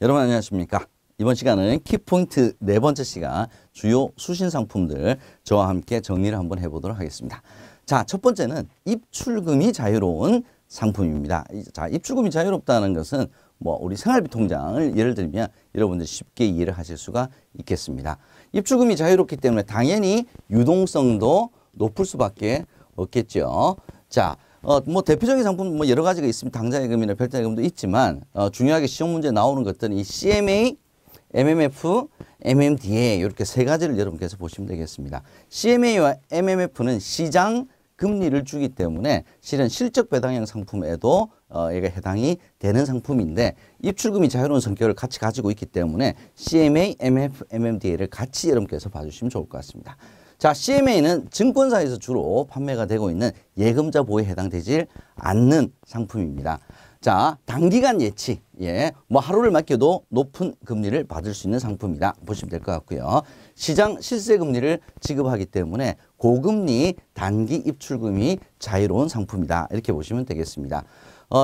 여러분 안녕하십니까? 이번 시간은 키포인트 네 번째 시간 주요 수신 상품들 저와 함께 정리를 한번 해보도록 하겠습니다. 자, 첫 번째는 입출금이 자유로운 상품입니다. 자, 입출금이 자유롭다는 것은 우리 생활비 통장을 예를 들면 여러분들 쉽게 이해를 하실 수가 있겠습니다. 입출금이 자유롭기 때문에 당연히 유동성도 높을 수밖에 없겠죠. 자, 대표적인 상품 여러 가지가 있습니다. 당좌예금이나 별도예금도 있지만, 중요하게 시험 문제에 나오는 것들은 이 CMA, MMF, MMDA 이렇게 세 가지를 여러분께서 보시면 되겠습니다. CMA와 MMF는 시장 금리를 주기 때문에 실은 실적 배당형 상품에도 얘가 해당이 되는 상품인데 입출금이 자유로운 성격을 같이 가지고 있기 때문에 CMA, MMF, MMDA를 같이 여러분께서 봐주시면 좋을 것 같습니다. 자, CMA는 증권사에서 주로 판매가 되고 있는 예금자 보호에 해당되지 않는 상품입니다. 자, 단기간 예치, 하루를 맡겨도 높은 금리를 받을 수 있는 상품이다 보시면 될 것 같고요. 시장 실세 금리를 지급하기 때문에 고금리 단기 입출금이 자유로운 상품이다 이렇게 보시면 되겠습니다.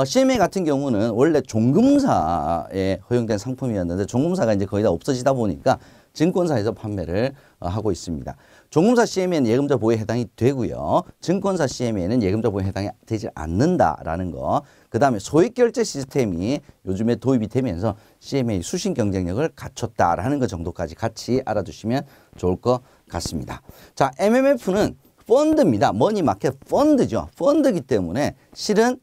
CMA 같은 경우는 원래 종금사에 허용된 상품이었는데 종금사가 이제 거의 다 없어지다 보니까 증권사에서 판매를 하고 있습니다. 종금사 CMA는 예금자 보호에 해당이 되고요. 증권사 CMA는 예금자 보호에 해당이 되지 않는다라는 거. 그 다음에 소액결제 시스템이 요즘에 도입이 되면서 CMA 수신 경쟁력을 갖췄다라는 것 정도까지 같이 알아두시면 좋을 것 같습니다. 자, MMF는 펀드입니다. 머니마켓 펀드죠. 펀드이기 때문에 실은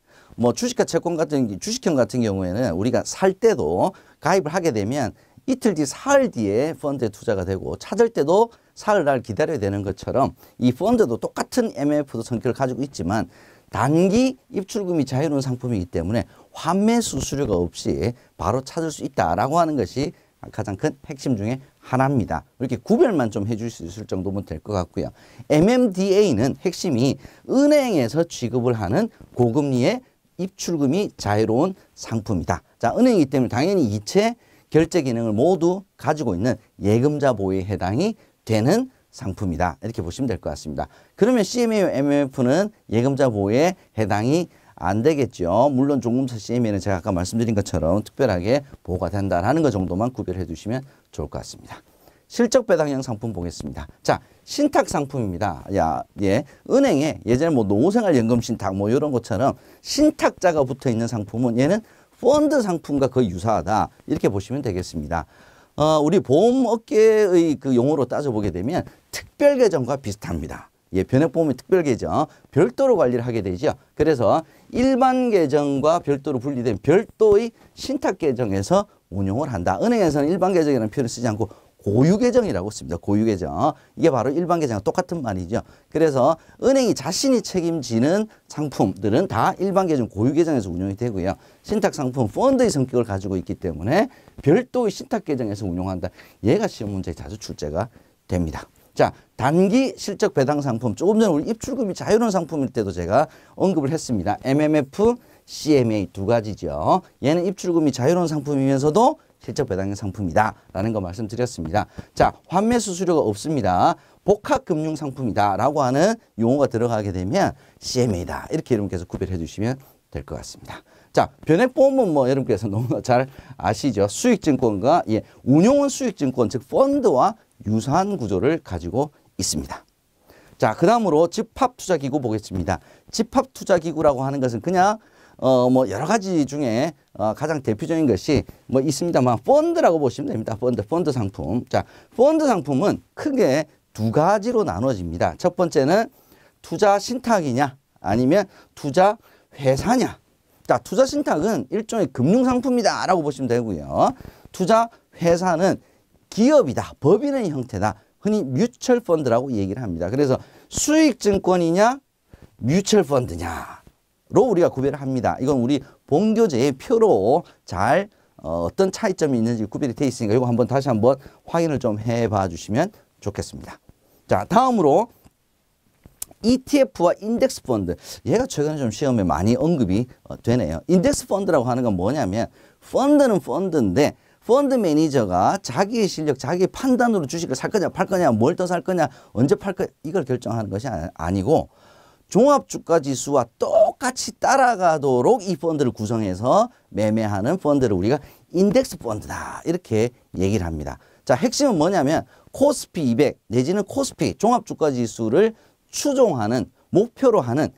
주식과 채권 같은 주식형 같은 경우에는 우리가 살 때도 가입을 하게 되면 이틀 뒤, 사흘 뒤에 펀드에 투자가 되고 찾을 때도 사흘 날 기다려야 되는 것처럼 이 펀드도 똑같은 MMF도 성격을 가지고 있지만 단기 입출금이 자유로운 상품이기 때문에 환매 수수료가 없이 바로 찾을 수 있다라고 하는 것이 가장 큰 핵심 중에 하나입니다. 이렇게 구별만 좀 해줄 수 있을 정도면 될 것 같고요. MMDA는 핵심이 은행에서 취급을 하는 고금리의 입출금이 자유로운 상품이다. 자, 은행이기 때문에 당연히 이체 결제 기능을 모두 가지고 있는 예금자 보호에 해당이 되는 상품이다. 이렇게 보시면 될 것 같습니다. 그러면 CMA와 MMF는 예금자 보호에 해당이 안 되겠죠. 물론 종금사 CMA는 제가 아까 말씀드린 것처럼 특별하게 보호가 된다는 것 정도만 구별해 두시면 좋을 것 같습니다. 실적 배당형 상품 보겠습니다. 자, 신탁 상품입니다. 은행에 예전에 노후생활연금 신탁 이런 것처럼 신탁자가 붙어 있는 상품은 얘는 펀드 상품과 거의 유사하다. 이렇게 보시면 되겠습니다. 우리 보험업계의 그 용어로 따져보게 되면 특별계정과 비슷합니다. 변액보험의 특별계정, 별도로 관리를 하게 되죠. 그래서 일반 계정과 별도로 분리된 별도의 신탁계정에서 운용을 한다. 은행에서는 일반 계정이라는 표현을 쓰지 않고 고유계정이라고 씁니다. 고유계정. 이게 바로 일반 계정과 똑같은 말이죠. 그래서 은행이 자신이 책임지는 상품들은 다 일반 계정, 고유계정에서 운용이 되고요. 신탁상품, 펀드의 성격을 가지고 있기 때문에 별도의 신탁계정에서 운용한다. 얘가 시험 문제에 자주 출제가 됩니다. 자, 단기 실적 배당 상품. 조금 전에 우리 입출금이 자유로운 상품일 때도 제가 언급을 했습니다. MMF, CMA 두 가지죠. 얘는 입출금이 자유로운 상품이면서도 실적 배당형 상품이다 라는 거 말씀드렸습니다. 자, 환매 수수료가 없습니다. 복합금융 상품이다 라고 하는 용어가 들어가게 되면 CMA다 이렇게 여러분께서 구별해 주시면 될 것 같습니다. 자, 변액보험은 여러분께서 너무 잘 아시죠. 수익증권과 운용은 수익증권 즉 펀드와 유사한 구조를 가지고 있습니다. 자, 그 다음으로 집합투자기구 보겠습니다. 집합투자기구라고 하는 것은 그냥 여러 가지 중에 가장 대표적인 것이 있습니다만 펀드라고 보시면 됩니다. 펀드 상품. 자, 펀드 상품은 크게 두 가지로 나눠집니다. 첫 번째는 투자 신탁이냐 아니면 투자 회사냐. 자, 투자 신탁은 일종의 금융 상품이다 라고 보시면 되고요. 투자 회사는 기업이다. 법인의 형태다. 흔히 뮤추얼 펀드라고 얘기를 합니다. 그래서 수익증권이냐 뮤추얼 펀드냐 로 우리가 구별을 합니다. 이건 우리 본교재의 표로 잘 어떤 차이점이 있는지 구별이 되어 있으니까 이거 다시 한번 확인을 좀 해봐 주시면 좋겠습니다. 자, 다음으로 ETF와 인덱스 펀드. 얘가 최근에 좀 시험에 많이 언급이 되네요. 인덱스 펀드라고 하는 건 뭐냐면 펀드는 펀드인데 펀드 매니저가 자기의 실력, 자기의 판단으로 주식을 살 거냐 팔 거냐 뭘 더 살 거냐 언제 팔 거냐 이걸 결정하는 것이 아니고 종합주가지수와 똑같이 따라가도록 이 펀드를 구성해서 매매하는 펀드를 우리가 인덱스 펀드다 이렇게 얘기를 합니다. 자, 핵심은 뭐냐면 코스피 200 내지는 코스피 종합주가지수를 추종하는 목표로 하는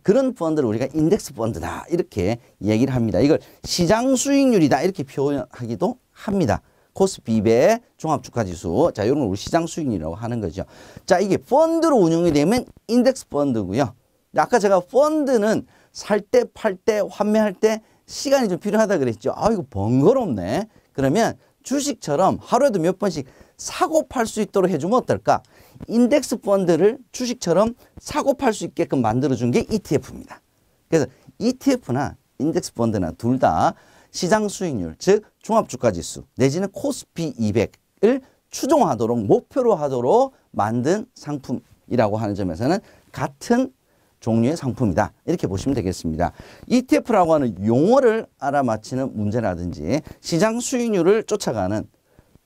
그런 펀드를 우리가 인덱스 펀드다 이렇게 얘기를 합니다. 이걸 시장 수익률이다 이렇게 표현하기도 합니다. 코스피 200 종합주가지수. 자, 이런 걸 우리 시장 수익률이라고 하는 거죠. 자, 이게 펀드로 운용이 되면 인덱스 펀드고요. 아까 제가 펀드는 살 때, 팔 때, 환매할 때 시간이 좀 필요하다 그랬죠. 아, 이거 번거롭네. 그러면 주식처럼 하루에도 몇 번씩 사고 팔 수 있도록 해주면 어떨까? 인덱스 펀드를 주식처럼 사고 팔 수 있게끔 만들어준 게 ETF입니다. 그래서 ETF나 인덱스 펀드나 둘 다 시장 수익률, 즉 종합주가지수 내지는 코스피 200을 추종하도록 목표로 하도록 만든 상품이라고 하는 점에서는 같은 종류의 상품이다. 이렇게 보시면 되겠습니다. ETF라고 하는 용어를 알아맞히는 문제라든지 시장 수익률을 쫓아가는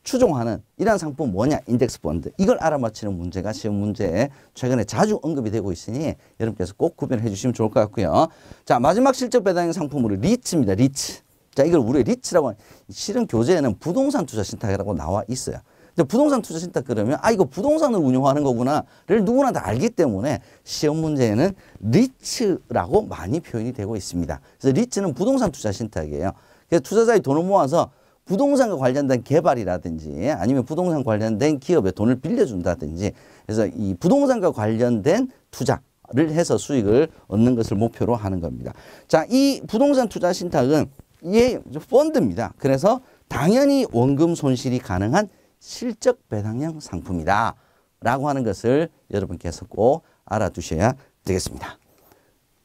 추종하는 이러한 상품 뭐냐? 인덱스 펀드. 이걸 알아맞히는 문제가 시험 문제에 최근에 자주 언급이 되고 있으니 여러분께서 꼭 구별해 주시면 좋을 것 같고요. 자, 마지막 실적 배당형 상품으로 리츠입니다. 리츠. 자, 이걸 우리가 리츠라고 하는, 실은 교재에는 부동산 투자 신탁이라고 나와 있어요. 근데 부동산 투자 신탁 그러면 아, 이거 부동산을 운용하는 거구나를 누구나 다 알기 때문에 시험 문제에는 리츠라고 많이 표현이 되고 있습니다. 그래서 리츠는 부동산 투자 신탁이에요. 그래서 투자자의 돈을 모아서 부동산과 관련된 개발이라든지 아니면 부동산 관련된 기업에 돈을 빌려준다든지 그래서 이 부동산과 관련된 투자를 해서 수익을 얻는 것을 목표로 하는 겁니다. 자, 이 부동산 투자 신탁은 이게 펀드입니다. 그래서 당연히 원금 손실이 가능한 실적 배당형 상품이다 라고 하는 것을 여러분께서 꼭 알아두셔야 되겠습니다.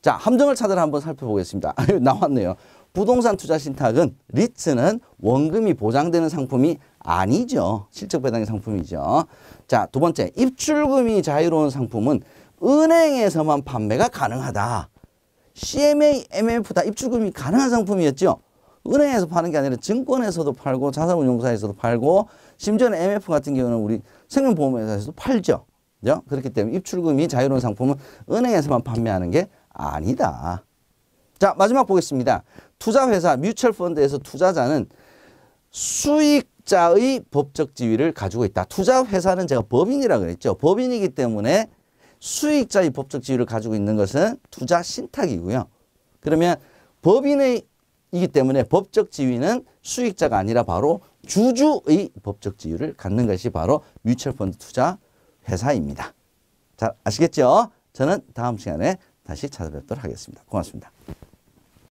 자, 함정을 찾아라 한번 살펴보겠습니다. 나왔네요. 부동산 투자 신탁은 리츠는 원금이 보장되는 상품이 아니죠. 실적 배당의 상품이죠. 자, 두 번째, 입출금이 자유로운 상품은 은행에서만 판매가 가능하다. CMA, MF 다 입출금이 가능한 상품이었죠. 은행에서 파는 게 아니라 증권에서도 팔고 자산운용사에서도 팔고 심지어는 MF 같은 경우는 우리 생명보험회사에서도 팔죠. 그죠? 그렇기 때문에 입출금이 자유로운 상품은 은행에서만 판매하는 게 아니다. 자, 마지막 보겠습니다. 투자회사, 뮤추얼펀드에서 투자자는 수익자의 법적 지위를 가지고 있다. 투자회사는 제가 법인이라고 그랬죠. 법인이기 때문에 수익자의 법적 지위를 가지고 있는 것은 투자 신탁이고요. 그러면 법인이기 때문에 법적 지위는 수익자가 아니라 바로 주주의 법적 지위를 갖는 것이 바로 뮤추얼펀드 투자 회사입니다. 자, 아시겠죠? 저는 다음 시간에 다시 찾아뵙도록 하겠습니다. 고맙습니다.